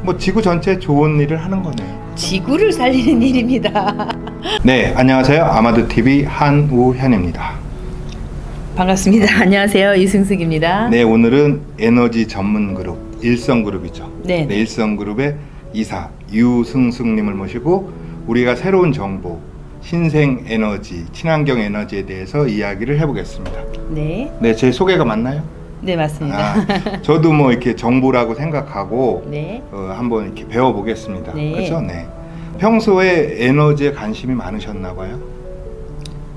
뭐 지구 전체에 좋은 일을 하는 거네요. 지구를 살리는 일입니다. 네, 안녕하세요. 아마드TV 한우현입니다. 반갑습니다. 안녕하세요. 이승숙입니다. 네, 오늘은 에너지 전문 그룹 일성그룹이죠. 네. 일성그룹의 이사 유승숙님을 모시고 우리가 새로운 정보, 신생 에너지, 친환경 에너지에 대해서 이야기를 해보겠습니다. 네. 네, 제 소개가 맞나요? 네, 맞습니다. 저도 뭐 이렇게 정보라고 생각하고 네. 한번 이렇게 배워보겠습니다. 네. 그렇죠? 네. 평소에 에너지에 관심이 많으셨나 봐요?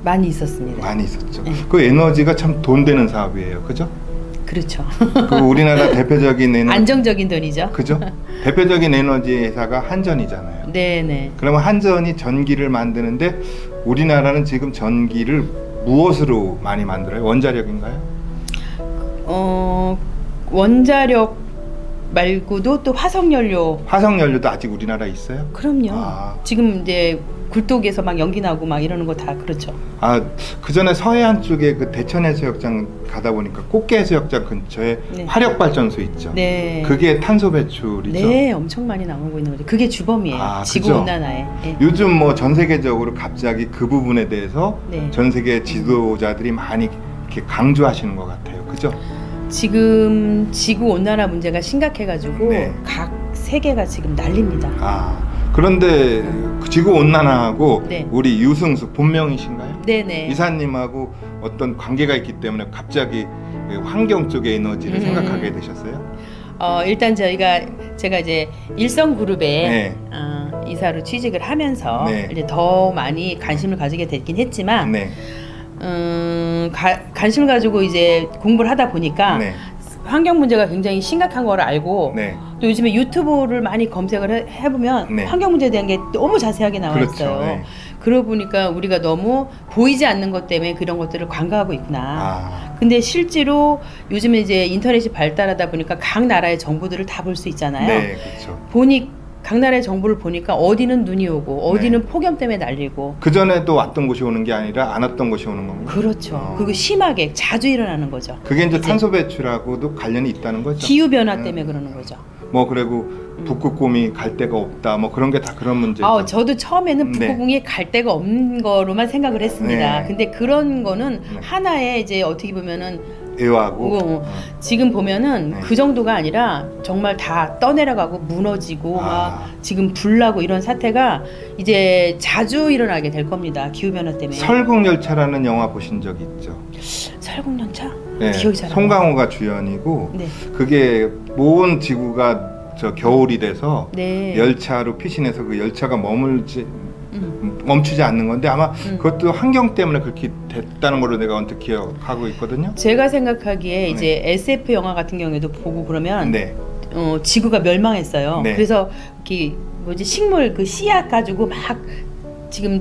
많이 있었습니다. 많이 있었죠. 네. 그 에너지가 참 돈 되는 사업이에요. 그죠? 그렇죠. 그 우리나라 대표적인 에너지, 안정적인 돈이죠. 그죠? 대표적인 에너지 회사가 한전이잖아요. 네네. 그러면 한전이 전기를 만드는데 우리나라는 지금 전기를 무엇으로 많이 만들어요? 원자력인가요? 원자력 말고도 또 화석연료. 화석연료도 아직 우리나라에 있어요? 그럼요. 아. 지금 이제 굴뚝에서 막 연기 나고 막 이러는 거 다 그렇죠. 그 전에 서해안 쪽에 그 대천해수욕장 가다 보니까 꽃게해수욕장 근처에 네. 화력발전소 있죠. 네. 그게 탄소 배출이죠. 네, 엄청 많이 나오고 있는 거죠. 그게 주범이에요. 지구 그죠? 온난화에. 네. 요즘 뭐 전 세계적으로 갑자기 그 부분에 대해서 네. 전 세계 지도자들이 많이 이렇게 강조하시는 것 같아요. 그죠? 지금 지구 온난화 문제가 심각해가지고 네. 각 세계가 지금 난립니다. 그런데 그 지구 온난화하고 네. 우리 유승숙 본명이신가요? 네네. 이사님하고 어떤 관계가 있기 때문에 갑자기 환경 쪽의 에너지를 생각하게 되셨어요? 일단 제가 이제 일성그룹에 네. 이사로 취직을 하면서 네. 이제 더 많이 관심을 가지게 됐긴 했지만 네. 관심을 가지고 이제 공부를 하다 보니까 네. 환경 문제가 굉장히 심각한 걸 알고 네. 또 요즘에 유튜브를 많이 검색을 해보면 네. 환경 문제에 대한 게 너무 자세하게 나와 그렇죠. 있어요. 네. 그러고 보니까 우리가 너무 보이지 않는 것 때문에 그런 것들을 간과하고 있구나. 근데 실제로 요즘에 이제 인터넷이 발달하다 보니까 각 나라의 정보들을 다 볼 수 있잖아요. 네, 그렇죠. 각 나라의 정보를 보니까 어디는 눈이 오고 어디는 네. 폭염 때문에 날리고. 그 전에도 왔던 곳이 오는 게 아니라 안 왔던 곳이 오는 건가요? 그렇죠. 그리고 심하게 자주 일어나는 거죠. 그게 이제 탄소 배출하고도 관련이 있다는 거죠. 기후 변화 때문에 그러는 거죠. 뭐 그리고 북극곰이 갈 데가 없다. 뭐 그런 게 다 그런 문제죠. 저도 처음에는 네. 북극곰이 갈 데가 없는 거로만 생각을 했습니다. 네. 근데 그런 거는 네. 하나의 이제 어떻게 보면은 애하고 지금 보면은 네. 그 정도가 아니라 정말 다 떠내려가고 무너지고 막 지금 불나고 이런 사태가 이제 자주 일어나게 될 겁니다. 기후 변화 때문에. 설국열차라는 영화 보신 적 있죠? 설국열차? 네. 기억이 잘 안 나요. 송강호가 주연이고 네. 그게 온 지구가 겨울이 돼서 네. 열차로 피신해서 그 열차가 멈추지 않는 건데 아마 그것도 환경 때문에 그렇게 됐다는 걸로 내가 언뜻 기억하고 있거든요. 제가 생각하기에 네. 이제 SF 영화 같은 경우에도 보고 그러면 네. 지구가 멸망했어요. 네. 그래서 식물 그 씨앗 가지고 막 지금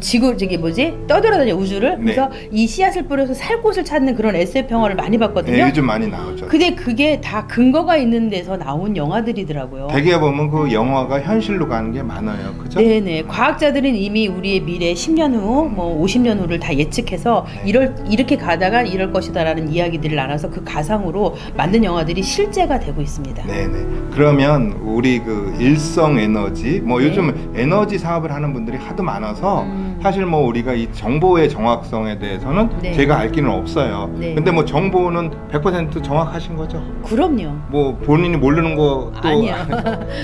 떠돌아다녀 우주를. 네. 그래서 이 씨앗을 뿌려서 살 곳을 찾는 그런 SF 영화를 많이 봤거든요. 네, 요즘 많이 나오죠. 근데 그게 다 근거가 있는 데서 나온 영화들이더라고요. 대개 보면 그 영화가 현실로 가는 게 많아요. 그죠? 네네. 과학자들은 이미 우리의 미래 10년 후, 뭐 50년 후를 다 예측해서 네. 이렇게 가다가 이럴 것이다라는 이야기들을 나눠서 그 가상으로 만든 영화들이 실제가 되고 있습니다. 네네. 그러면 우리 그 일성 에너지, 뭐 네. 요즘 에너지 사업을 하는 분들이 하도 많아서 사실 뭐 우리가 이 정보의 정확성에 대해서는 네. 제가 알 길은 없어요. 네. 근데 뭐 정보는 100% 정확하신 거죠? 그럼요. 뭐 본인이 모르는 것도 아니요.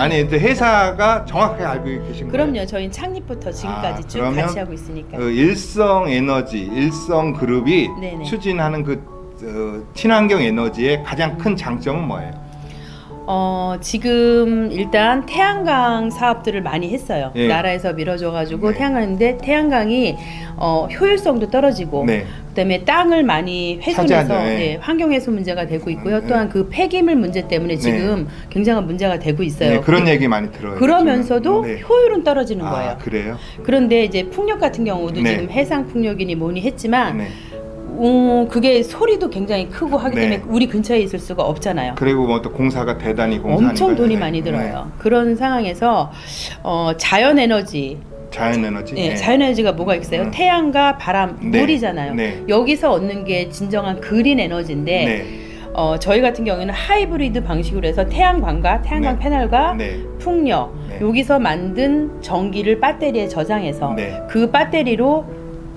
아니 이제 회사가 정확하게 알고 계신 거예요. 그럼요. 저희는 창립부터 지금까지 쭉 그러면 같이 하고 있으니까. 일성 에너지, 일성 그룹이 네네. 추진하는 친환경 에너지의 가장 큰 장점은 뭐예요? 지금 일단 태양광 사업들을 많이 했어요. 예. 나라에서 밀어줘가지고 네. 태양광인데 태양광이 효율성도 떨어지고 네. 그다음에 땅을 많이 훼손해서 차지하죠. 예. 환경훼손 문제가 되고 있고요. 또한 그 폐기물 문제 때문에 지금 굉장한 문제가 되고 있어요. 네, 그런 얘기 많이 들어요. 그러면서도 네. 효율은 떨어지는 거예요. 그래요? 그런데 이제 풍력 같은 경우도 네. 지금 해상 풍력이니 뭐니 했지만 네. 그게 소리도 굉장히 크고 하기 네. 때문에 우리 근처에 있을 수가 없잖아요. 그리고 뭐 또 공사가 대단히 공사 엄청 아닌가요? 돈이 네. 많이 들어요. 그런 상황에서 자연에너지 자연에너지. 네, 자연에너지가 뭐가 있어요? 태양과 바람, 네. 물이잖아요. 네. 여기서 얻는 게 진정한 그린 에너지인데 네. 저희 같은 경우에는 하이브리드 방식으로 해서 태양광 네. 패널과 네. 풍력 네. 여기서 만든 전기를 배터리에 저장해서 네. 그 배터리로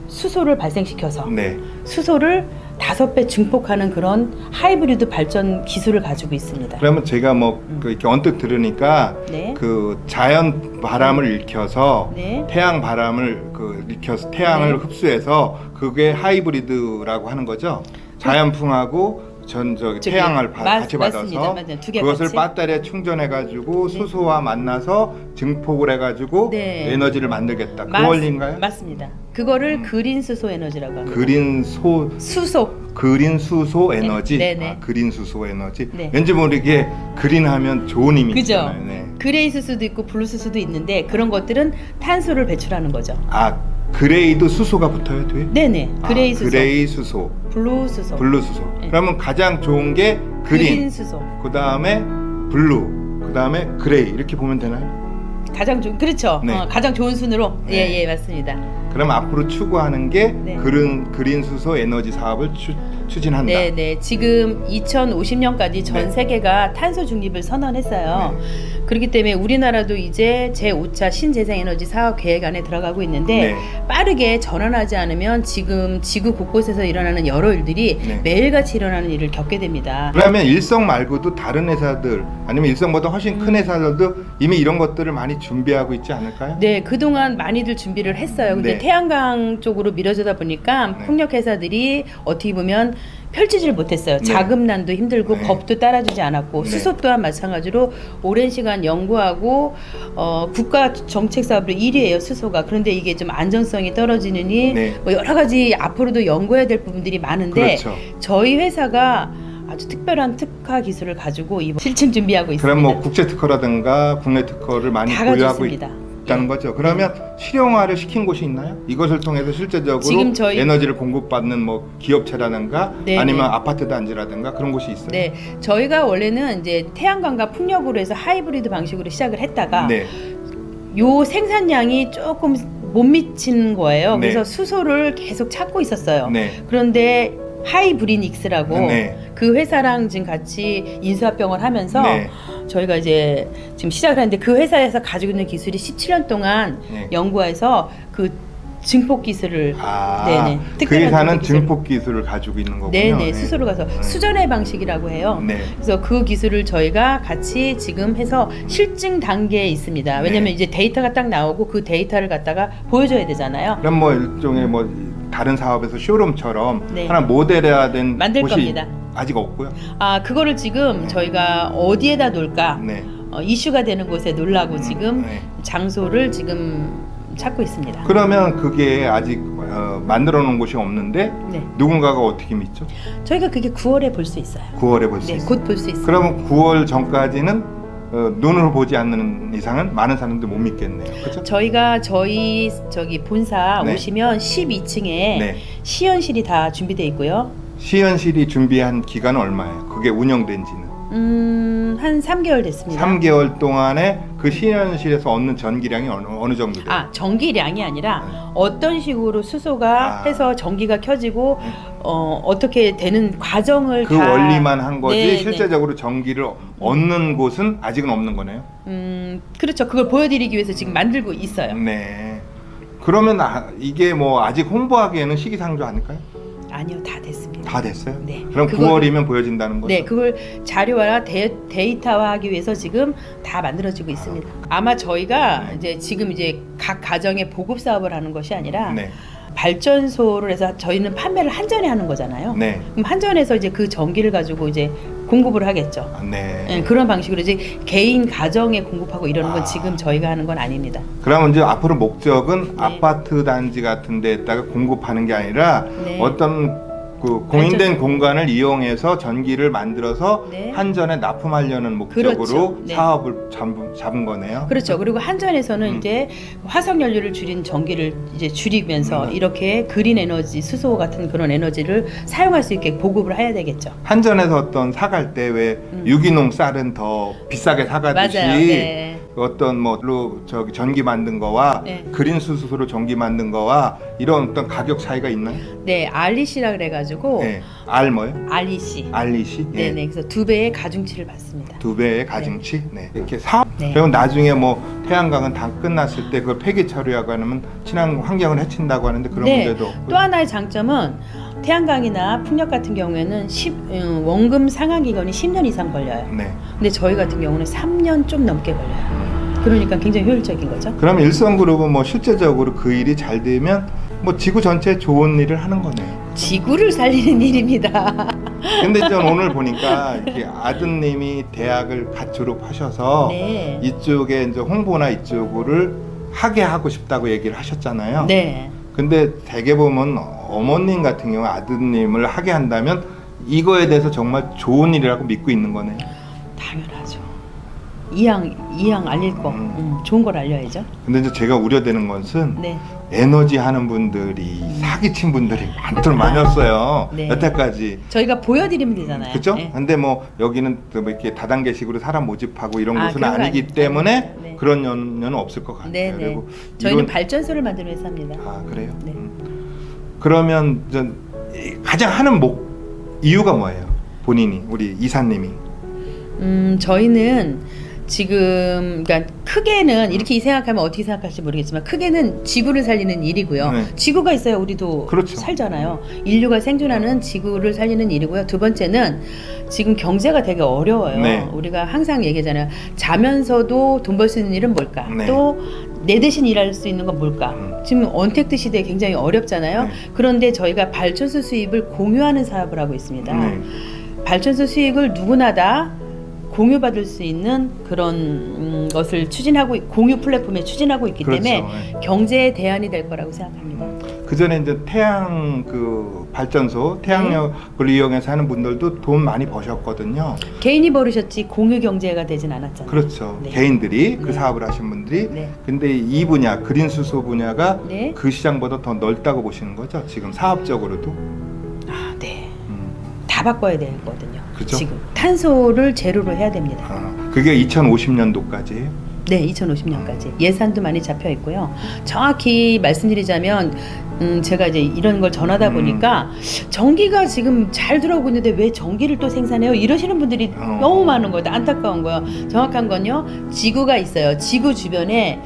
수소를 발생시켜서 네. 수소를 5배 증폭하는 그런 하이브리드 발전 기술을 가지고 있습니다. 그러면 제가 뭐 이렇게 언뜻 들으니까 네. 그 자연 바람을 일으켜서 네. 태양 바람을 일으켜서 태양을 네. 흡수해서 그게 하이브리드라고 하는 거죠. 자연풍하고 태양을 같이 받아서 맞습니다. 두 개 그것을 같이. 배터리에 충전해 가지고 네. 수소와 만나서 증폭을 해 가지고 네. 에너지를 만들겠다. 그 원리인가요? 맞습니다. 그거를 그린 수소 에너지라고 합니다. 수소. 그린 수소 에너지. 네네. 그린 수소 에너지. 네. 왠지 모르게 그린하면 좋은 이미지 그죠? 있잖아요. 네. 그레이 수소도 있고 블루 수소도 있는데 그런 것들은 탄소를 배출하는 거죠. 그레이도 수소가 붙어요, 뒤에? 네네. 그레이 수소. 그레이 수소, 블루 수소. 블루 수소. 네. 그러면 가장 좋은 게 그린, 수소. 그 다음에 블루, 그 다음에 그레이 이렇게 보면 되나요? 가장 좋은 그렇죠. 네. 가장 좋은 순으로 네. 예 맞습니다. 그럼 앞으로 추구하는 게 네. 그린 수소 에너지 사업을 추진한다. 네네. 지금 2050년까지 전 네. 세계가 탄소 중립을 선언했어요. 네. 그렇기 때문에 우리나라도 이제 제5차 신재생에너지 사업 계획 안에 들어가고 있는데 네. 빠르게 전환하지 않으면 지금 지구 곳곳에서 일어나는 여러 일들이 네. 매일같이 일어나는 일을 겪게 됩니다. 그러면 일성 말고도 다른 회사들 아니면 일성보다 훨씬 큰 회사들도 이미 이런 것들을 많이 준비하고 있지 않을까요? 네, 그동안 많이들 준비를 했어요. 근데 네. 태양광 쪽으로 밀어주다 보니까 네. 풍력 회사들이 어떻게 보면 펼치질 못했어요. 네. 자금난도 힘들고 네. 법도 따라주지 않았고 네. 수소 또한 마찬가지로 오랜 시간 연구하고 국가 정책 사업으로 1위예요 수소가. 그런데 이게 좀 안정성이 떨어지느니 네. 뭐 여러 가지 앞으로도 연구해야 될 부분들이 많은데 그렇죠. 저희 회사가 아주 특별한 특화 기술을 가지고 이번 실증 준비하고 있습니다. 그럼 뭐 국제 특허라든가 국내 특허를 많이 다 보유하고 가졌습니다. 있다는 거죠. 그러면 실용화를 시킨 곳이 있나요? 이것을 통해서 실제적으로 지금 저희- 에너지를 공급받는 뭐 기업체라든가 네, 아니면 네. 아파트 단지라든가 그런 곳이 있어요. 네, 저희가 원래는 이제 태양광과 풍력으로 해서 하이브리드 방식으로 시작을 했다가 네. 요 생산량이 조금 못 미치는 거예요. 네. 그래서 수소를 계속 찾고 있었어요. 네. 그런데 하이브리닉스라고 네. 그 회사랑 지금 같이 인수합병을 하면서 네. 저희가 이제 지금 시작을 했는데 그 회사에서 가지고 있는 기술이 17년 동안 네. 연구해서 그 증폭 기술을 네네. 그 특별한 회사는 기술. 증폭 기술을 가지고 있는 거군요. 네네 수소로 가서 네. 수전의 방식이라고 해요. 네. 그래서 그 기술을 저희가 같이 지금 해서 실증 단계에 있습니다. 왜냐면 네. 이제 데이터가 딱 나오고 그 데이터를 갖다가 보여줘야 되잖아요. 그럼 뭐 일종의 뭐 다른 사업에서 쇼룸처럼 네. 하나 모델화된 만들 곳이 겁니다. 아직 없고요. 그거를 지금 네. 저희가 어디에다 놓을까 네. 이슈가 되는 곳에 놓으려고 지금 네. 장소를 지금 찾고 있습니다. 그러면 그게 아직 만들어 놓은 곳이 없는데 네, 누군가가 어떻게 믿죠? 저희가 그게 9월에 볼 수 있어요. 9월에 볼 수 네, 있어요. 곧 볼 수 있어요. 그러면 9월 전까지는 눈으로 보지 않는 이상은 많은 사람들 못 믿겠네요. 그렇죠? 저희가 저희 본사 네. 오시면 12층에 네. 시연실이 다 준비되어 있고요. 시연실이 준비한 기간은 얼마예요? 그게 운영된 지는? 한 3개월 됐습니다. 3개월 동안에 그 시연실에서 얻는 전기량이 어느 정도 돼요? 전기량이 아니라 어떤 식으로 수소가 아. 해서 전기가 켜지고 어떻게 되는 과정을 그 다 원리만 한 거지 네, 실제적으로 전기를 얻는 곳은 아직은 없는 거네요. 그렇죠. 그걸 보여드리기 위해서 지금 만들고 있어요. 네. 그러면 이게 뭐 아직 홍보하기에는 시기상조 아닐까요? 아니요, 다 됐습니다. 다 됐어요? 네. 그럼 그걸- 9월이면 보여진다는 거죠? 네, 그걸 자료화 데이터화하기 위해서 지금 다 만들어지고 있습니다. 아마 저희가 네. 이제 지금 이제 각 가정에 보급 사업을 하는 것이 아니라 네. 발전소를 해서 저희는 판매를 한전에 하는 거잖아요. 네. 그럼 한전에서 이제 그 전기를 가지고 이제 공급을 하겠죠. 네. 네, 그런 방식으로 이제 개인 가정에 공급하고 이러는 건 아. 지금 저희가 하는 건 아닙니다. 그러면 이제 앞으로 목적은 네. 아파트 단지 같은 데에다가 공급하는 게 아니라 네. 어떤 그 공인된 공간을 이용해서 전기를 만들어서 네. 한전에 납품하려는 목적으로 그렇죠. 네. 사업을 잡은 거네요. 그렇죠. 그리고 한전에서는 이제 화석 연료를 줄인 전기를 이제 줄이면서 이렇게 그린 에너지, 수소 같은 그런 에너지를 사용할 수 있게 보급을 해야 되겠죠. 한전에서 어떤 사갈 때 왜 유기농 쌀은 더 비싸게 사가듯이 맞아요. 네. 어떤 저기 전기 만든 거와 네. 그린 수소로 전기 만든 거와 이런 어떤 가격 차이가 있나요? 네, 알리시라 그래가지고 네. 알 뭐요? 알리시. 알리시? 예. 네네. 그래서 2배의 가중치를 받습니다. 2배의 가중치. 네. 이렇게 사업. 네. 그리고 나중에 태양광은 다 끝났을 때 그걸 폐기 처리하고 하면 친환 환경을 해친다고 하는데 그런 네. 문제도 없고. 또 하나의 장점은 태양광이나 풍력 같은 경우에는 원금 상환 기간이 10년 이상 걸려요. 네. 근데 저희 같은 경우는 3년 좀 넘게 걸려요. 그러니까 굉장히 효율적인 거죠. 그럼 일성그룹은 실제적으로 그 일이 잘 되면 지구 전체에 좋은 일을 하는 거네요. 지구를 살리는 일입니다. 근데 전 오늘 보니까 이렇게 아드님이 대학을 갓 졸업하셔서 네. 이쪽에 이제 홍보나 이쪽을 하게 하고 싶다고 얘기를 하셨잖아요. 네. 근데 대개 보면 어머님 같은 경우 아드님을 하게 한다면 이거에 대해서 정말 좋은 일이라고 믿고 있는 거네요. 당연하죠. 이왕 알릴 거 좋은 걸 알려야죠. 근데 이제 제가 우려되는 것은 네. 에너지 하는 분들이 사기친 분들이 많았어요. 네. 여태까지. 저희가 보여드리면 되잖아요. 그렇죠? 네. 근데 여기는 또 이렇게 다단계식으로 사람 모집하고 이런 곳은 그런 거 아니기 아니- 때문에 네. 그런 연료는 없을 것 같아요. 네, 네. 그리고 저희는 이런- 발전소를 만드는 회사입니다. 아 그래요? 네. 그러면 가장 하는 이유가 뭐예요? 본인이 우리 이사님이. 저희는 지금 그러니까 크게는 이렇게 생각하면 어떻게 생각할지 모르겠지만 크게는 지구를 살리는 일이고요. 네. 지구가 있어야 우리도 그렇죠. 살잖아요. 인류가 생존하는 지구를 살리는 일이고요. 두 번째는 지금 경제가 되게 어려워요. 네. 우리가 항상 얘기하잖아요. 자면서도 돈 벌 수 있는 일은 뭘까? 네. 또 내 대신 일할 수 있는 건 뭘까? 지금 언택트 시대에 굉장히 어렵잖아요. 네. 그런데 저희가 발전소 수입을 공유하는 사업을 하고 있습니다. 네. 발전소 수익을 누구나 다 공유받을 수 있는 그런 것을 추진하고 공유 플랫폼에 추진하고 있기 그렇죠. 때문에 네. 경제의 대안이 될 거라고 생각합니다. 그 전에 이제 태양 발전소 태양력을 이용해서 하는 분들도 돈 많이 버셨거든요. 개인이 버르셨지 공유 경제가 되진 않았잖아요. 그렇죠. 네. 개인들이 그 네. 사업을 하신 분들이. 네. 근데 이 분야 그린 수소 분야가 네. 그 시장보다 더 넓다고 보시는 거죠? 지금 사업적으로도. 아, 네. 음. 다 바꿔야 되거든요. 그죠? 지금 탄소를 제로로 해야 됩니다. 그게 2050년도까지예요? 네, 2050년까지 예산도 많이 잡혀 있고요. 정확히 말씀드리자면 제가 이제 이런 걸 전하다 보니까 전기가 지금 잘 들어오고 있는데 왜 전기를 또 생산해요? 이러시는 분들이 너무 많은 거예요. 안타까운 거예요. 정확한 건요. 지구가 있어요. 지구 주변에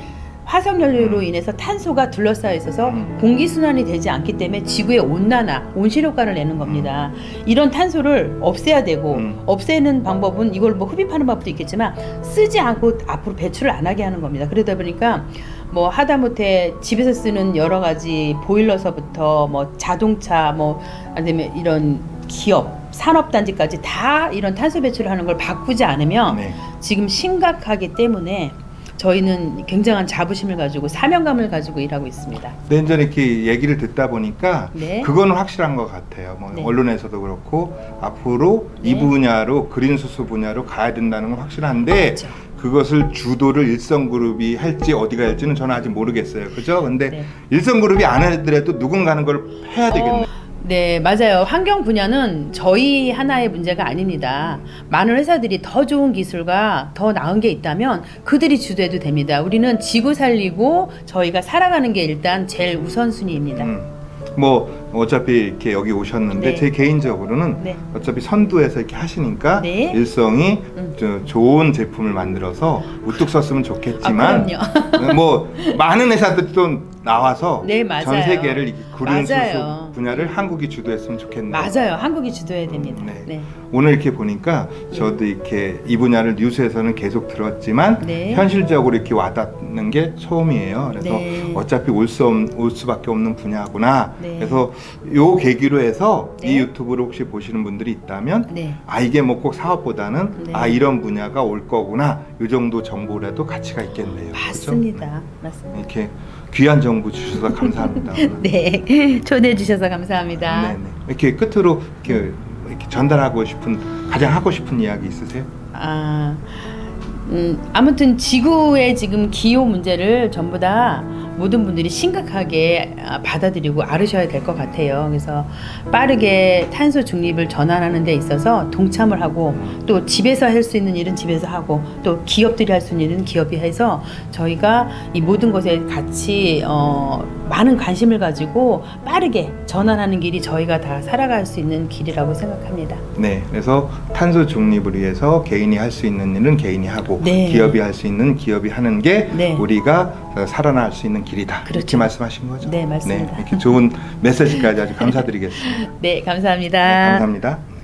화석연료로 인해서 탄소가 둘러싸여 있어서 공기순환이 되지 않기 때문에 지구의 온난화, 온실효과를 내는 겁니다. 이런 탄소를 없애야 되고 없애는 방법은 이걸 흡입하는 방법도 있겠지만 쓰지 않고 앞으로 배출을 안 하게 하는 겁니다. 그러다 보니까 하다못해 집에서 쓰는 여러 가지 보일러서부터 자동차 아니면 이런 기업 산업단지까지 다 이런 탄소 배출을 하는 걸 바꾸지 않으면 네. 지금 심각하기 때문에 저희는 굉장한 자부심을 가지고 사명감을 가지고 일하고 있습니다. 근데 이제 이렇게 얘기를 듣다 보니까 네. 그거는 확실한 것 같아요. 네. 언론에서도 그렇고 앞으로 네. 이 분야로 그린 수소 분야로 가야 된다는 건 확실한데 그렇죠. 그것을 주도를 일성그룹이 할지 어디가 할지는 저는 아직 모르겠어요. 그죠? 근데 네. 일성그룹이 안 하더라도 누군가는 걸 해야 되겠네. 네, 맞아요. 환경 분야는 저희 하나의 문제가 아닙니다. 많은 회사들이 더 좋은 기술과 더 나은 게 있다면 그들이 주도해도 됩니다. 우리는 지구 살리고 저희가 살아가는 게 일단 제일 우선순위입니다. 어차피 이렇게 여기 오셨는데 네. 제 개인적으로는 네. 어차피 선두에서 이렇게 하시니까 네. 일성이 좋은 제품을 만들어서 우뚝 섰으면 좋겠지만 그럼요. 많은 회사들이 또 나와서 네, 맞아요. 전 세계를 그린 수소 맞아요. 분야를 한국이 주도했으면 좋겠네요. 맞아요. 한국이 주도해야 됩니다. 네. 네. 오늘 이렇게 보니까 저도 이렇게 이 분야를 뉴스에서는 계속 들었지만 네. 현실적으로 이렇게 와닿는 게 처음이에요. 그래서 네. 어차피 올 수밖에 없는 분야구나. 네. 그래서 요 계기로 해서 네. 이 유튜브를 혹시 보시는 분들이 있다면 네. 이게 꼭 사업보다는 네. 이런 분야가 올 거구나. 이 정도 정보라도 가치가 있겠네요. 맞습니다. 그렇죠? 맞습니다. 이렇게 귀한 정보 주셔서 감사합니다. 네. 초대해 주셔서 감사합니다. 네네. 이렇게 끝으로 이렇게 전달하고 싶은 가장 하고 싶은 이야기 있으세요? 아무튼 지구의 지금 기후 문제를 전부 다 모든 분들이 심각하게 받아들이고 알으셔야 될 것 같아요. 그래서 빠르게 탄소 중립을 전환하는 데 있어서 동참을 하고 또 집에서 할 수 있는 일은 집에서 하고 또 기업들이 할 수 있는 일은 기업이 해서 저희가 이 모든 것에 같이 많은 관심을 가지고 빠르게 전환하는 길이 저희가 다 살아갈 수 있는 길이라고 생각합니다. 네, 그래서 탄소 중립을 위해서 개인이 할 수 있는 일은 개인이 하고 네. 기업이 할 수 있는 기업이 하는 게 네. 우리가 살아날 수 있는 길이다. 그렇죠. 이렇게 말씀하신 거죠? 네, 맞습니다. 이렇게 좋은 메시지까지 아주 감사드리겠습니다. 네, 감사합니다. 네, 감사합니다.